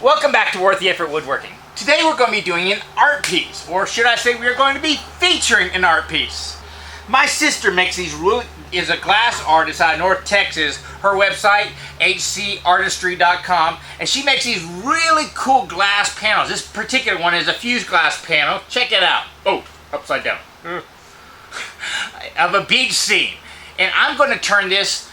Welcome back to Worth the Effort Woodworking. Today we're going to be doing an art piece, or should I say we're going to be featuring an art piece. My sister makes these is a glass artist out of North Texas. Her website, hcartistry.com, and she makes these really cool glass panels. This particular one is a fused glass panel. Check it out. Oh, upside down. Of a beach scene. And I'm going to turn this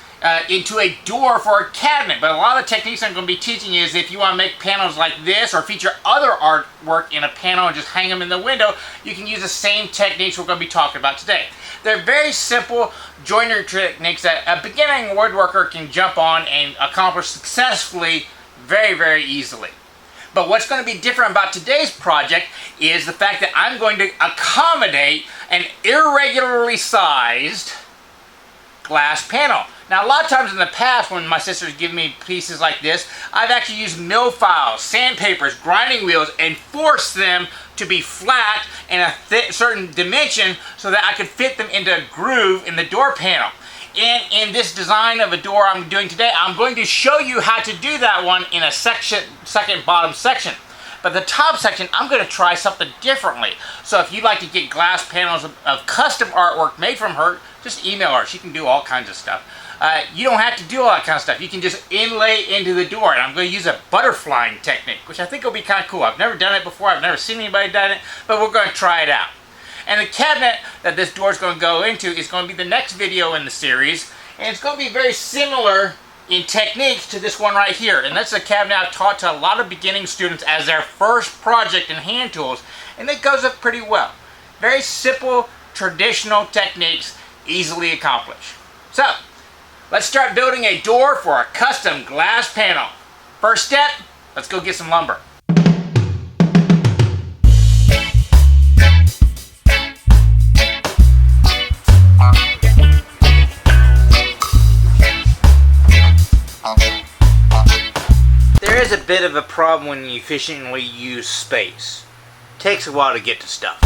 into a door for a cabinet. But a lot of the techniques I'm going to be teaching you is if you want to make panels like this or feature other artwork in a panel and just hang them in the window, you can use the same techniques we're going to be talking about today. They're very simple joinery techniques that a beginning woodworker can jump on and accomplish successfully very, very easily. But what's going to be different about today's project is the fact that I'm going to accommodate an irregularly sized glass panel. Now, a lot of times in the past when my sister's given me pieces like this, I've actually used mill files, sandpapers, grinding wheels, and forced them to be flat in a certain dimension so that I could fit them into a groove in the door panel. And in this design of a door I'm doing today, I'm going to show you how to do that one in a second bottom section. But the top section, I'm going to try something differently. So if you'd like to get glass panels of custom artwork made from her, just email her. She can do all kinds of stuff. You don't have to do all that kind of stuff. You can just inlay into the door. And I'm going to use a butterflying technique, which I think will be kind of cool. I've never done it before. I've never seen anybody done it, but we're going to try it out. And the cabinet that this door is going to go into is going to be the next video in the series. And it's going to be very similar in techniques to this one right here. And that's a cabinet I've taught to a lot of beginning students as their first project in hand tools. And it goes up pretty well. Very simple, traditional techniques, easily accomplished. So, let's start building a door for a custom glass panel. First step, let's go get some lumber. There is a bit of a problem when you efficiently use space. It takes a while to get to stuff.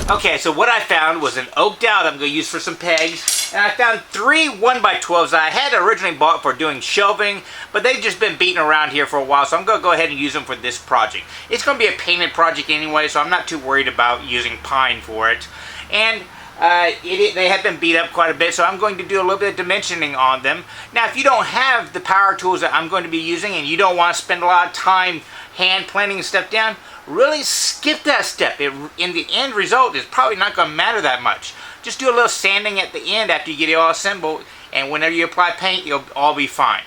Okay, so what I found was an oak dowel that I'm going to use for some pegs, and I found 3 1x12s that I had originally bought for doing shelving, but they've just been beaten around here for a while, so I'm going to go ahead and use them for this project. It's going to be a painted project anyway, so I'm not too worried about using pine for it. And they have been beat up quite a bit, so I'm going to do a little bit of dimensioning on them. Now, if you don't have the power tools that I'm going to be using and you don't want to spend a lot of time hand planing stuff down, really skip that step. In the end result, it's probably not going to matter that much. Just do a little sanding at the end after you get it all assembled, and whenever you apply paint, you'll all be fine.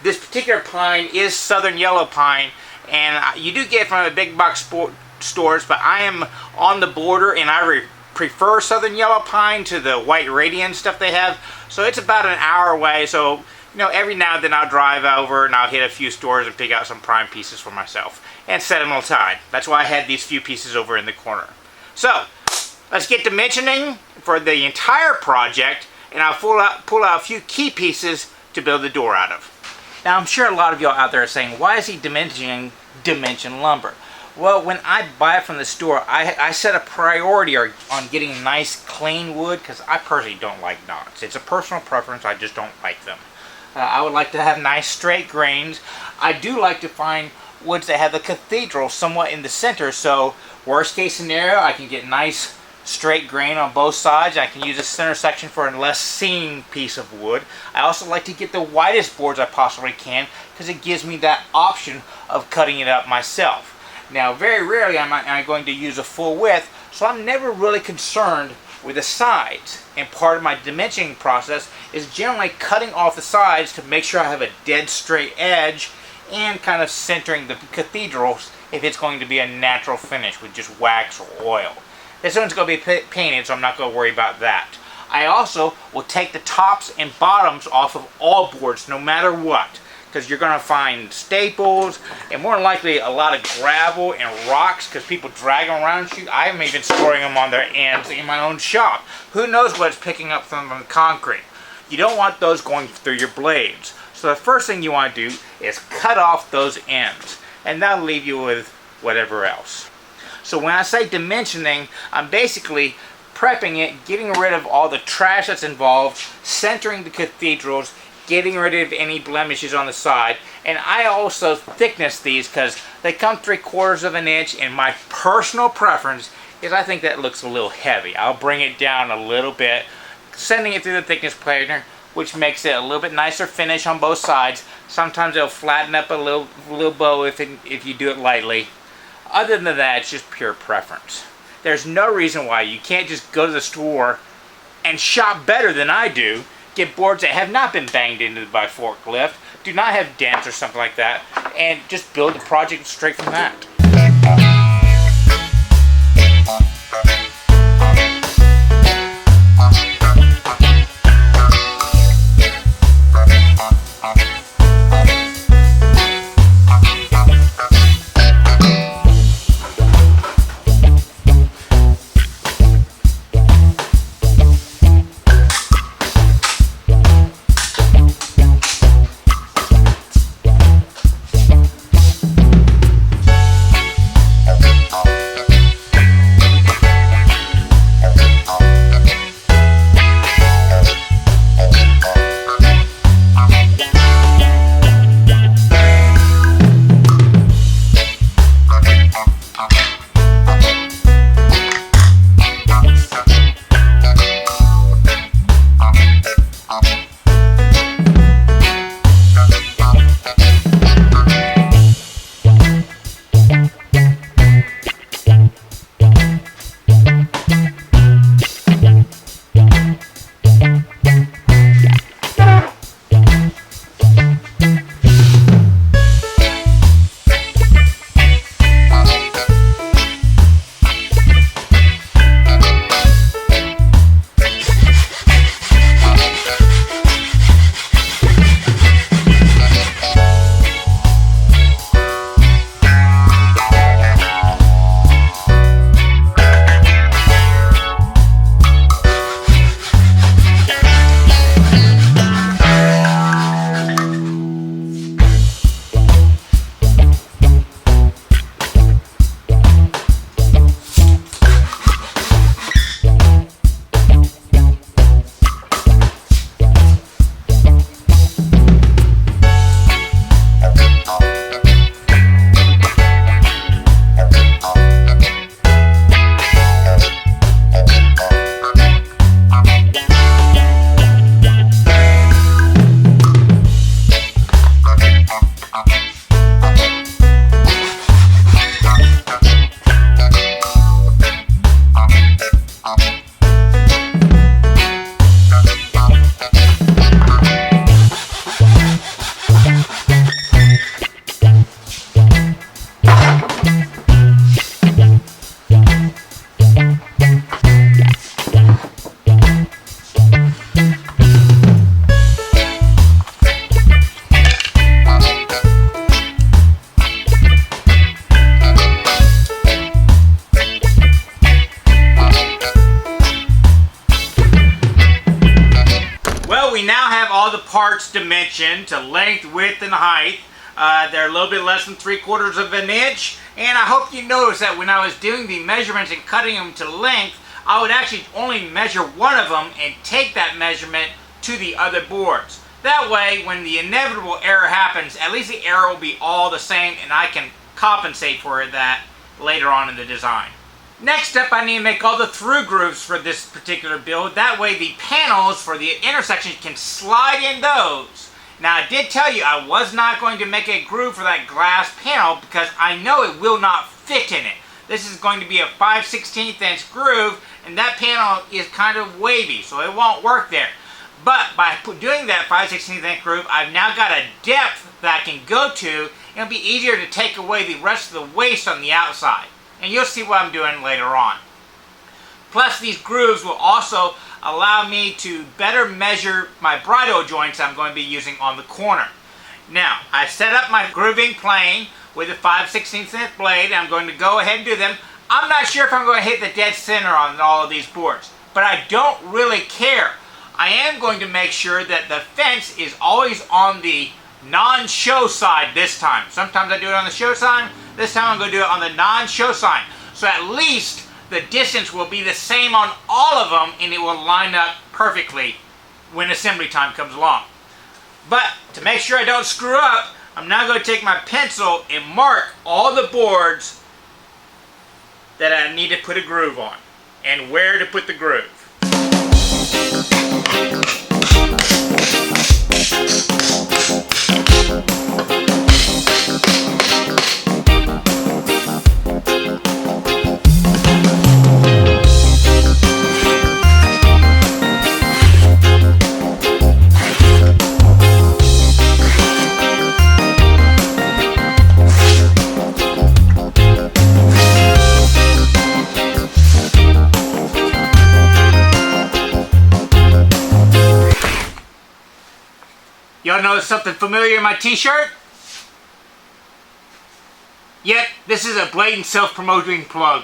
This particular pine is southern yellow pine, and you do get it from the big box stores, but I am on the border, and I prefer southern yellow pine to the white radian stuff they have. So it's about an hour away, so every now and then I'll drive over and I'll hit a few stores and pick out some prime pieces for myself and set them aside. That's why I had these few pieces over in the corner. So, let's get dimensioning for the entire project, and I'll pull out a few key pieces to build the door out of. Now, I'm sure a lot of y'all out there are saying, why is he dimension lumber? Well, when I buy it from the store, I set a priority on getting nice, clean wood, because I personally don't like knots. It's a personal preference, I just don't like them. I would like to have nice straight grains. I do like to find woods that have the cathedral somewhat in the center, so worst case scenario, I can get nice straight grain on both sides. I can use the center section for a less seen piece of wood. I also like to get the widest boards I possibly can because it gives me that option of cutting it up myself. Now, very rarely am I going to use a full width, so I'm never really concerned with the sides. And part of my dimensioning process is generally cutting off the sides to make sure I have a dead straight edge and kind of centering the cathedrals if it's going to be a natural finish with just wax or oil. This one's going to be painted, so I'm not going to worry about that. I also will take the tops and bottoms off of all boards no matter what, because you're going to find staples and more than likely a lot of gravel and rocks because people drag them around you. I'm even storing them on their ends in my own shop. Who knows what's picking up from the concrete? You don't want those going through your blades. So the first thing you want to do is cut off those ends, and that'll leave you with whatever else. So when I say dimensioning, I'm basically prepping it, getting rid of all the trash that's involved, centering the cathedrals, getting rid of any blemishes on the side. And I also thickness these because they come 3/4 of an inch, and my personal preference is I think that looks a little heavy. I'll bring it down a little bit, sending it through the thickness planer, which makes it a little bit nicer finish on both sides. Sometimes it'll flatten up a little bow if you do it lightly. Other than that, it's just pure preference. There's no reason why you can't just go to the store and shop better than I do, get boards that have not been banged into by forklift, do not have dents or something like that, and just build the project straight from that. Parts dimension to length, width, and height. They're a little bit less than 3/4 of an inch, and I hope you noticed that when I was doing the measurements and cutting them to length, I would actually only measure one of them and take that measurement to the other boards. That way, when the inevitable error happens, at least the error will be all the same, and I can compensate for that later on in the design. Next up, I need to make all the through grooves for this particular build. That way the panels for the intersections can slide in those. Now, I did tell you I was not going to make a groove for that glass panel because I know it will not fit in it. This is going to be a 5/16 inch groove, and that panel is kind of wavy, so it won't work there. But by doing that 5/16 inch groove, I've now got a depth that I can go to, and it'll be easier to take away the rest of the waste on the outside. And you'll see what I'm doing later on. Plus, these grooves will also allow me to better measure my bridle joints I'm going to be using on the corner. Now, I set up my grooving plane with a 5/16 inch blade, and I'm going to go ahead and do them. I'm not sure if I'm going to hit the dead center on all of these boards, but I don't really care. I am going to make sure that the fence is always on the non-show side this time. Sometimes I do it on the show sign. This time I'm going to do it on the non-show sign. So at least the distance will be the same on all of them, and it will line up perfectly when assembly time comes along. But to make sure I don't screw up, I'm now going to take my pencil and mark all the boards that I need to put a groove on and where to put the groove. Y'all notice something familiar in my t-shirt? Yep, this is a blatant self-promoting plug.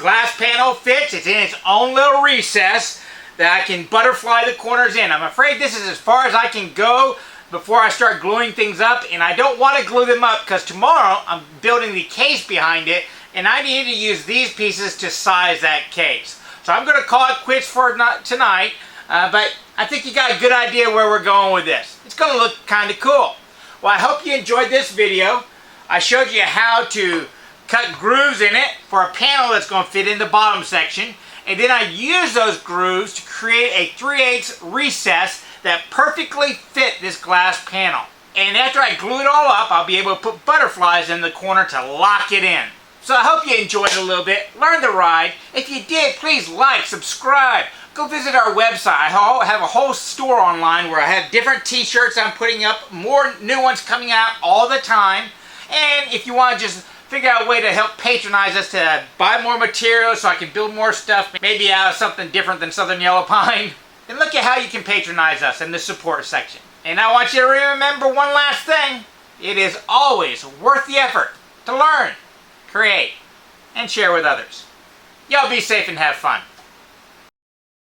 glass panel fits. It's in its own little recess that I can butterfly the corners in. I'm afraid this is as far as I can go before I start gluing things up, and I don't want to glue them up because tomorrow I'm building the case behind it, and I need to use these pieces to size that case. So I'm going to call it quits for tonight, but I think you got a good idea where we're going with this. It's going to look kind of cool. Well, I hope you enjoyed this video. I showed you how to cut grooves in it for a panel that's going to fit in the bottom section, and then I use those grooves to create a 3/8 recess that perfectly fit this glass panel. And after I glue it all up, I'll be able to put butterflies in the corner to lock it in. So I hope you enjoyed it a little bit, learned the ride. If you did, please like, subscribe. Go visit our website. I have a whole store online where I have different t-shirts I'm putting up, more new ones coming out all the time. And if you want to just figure out a way to help patronize us to buy more materials so I can build more stuff, maybe out of something different than Southern Yellow Pine, then look at how you can patronize us in the support section. And I want you to remember one last thing. It is always worth the effort to learn, create, and share with others. Y'all be safe and have fun.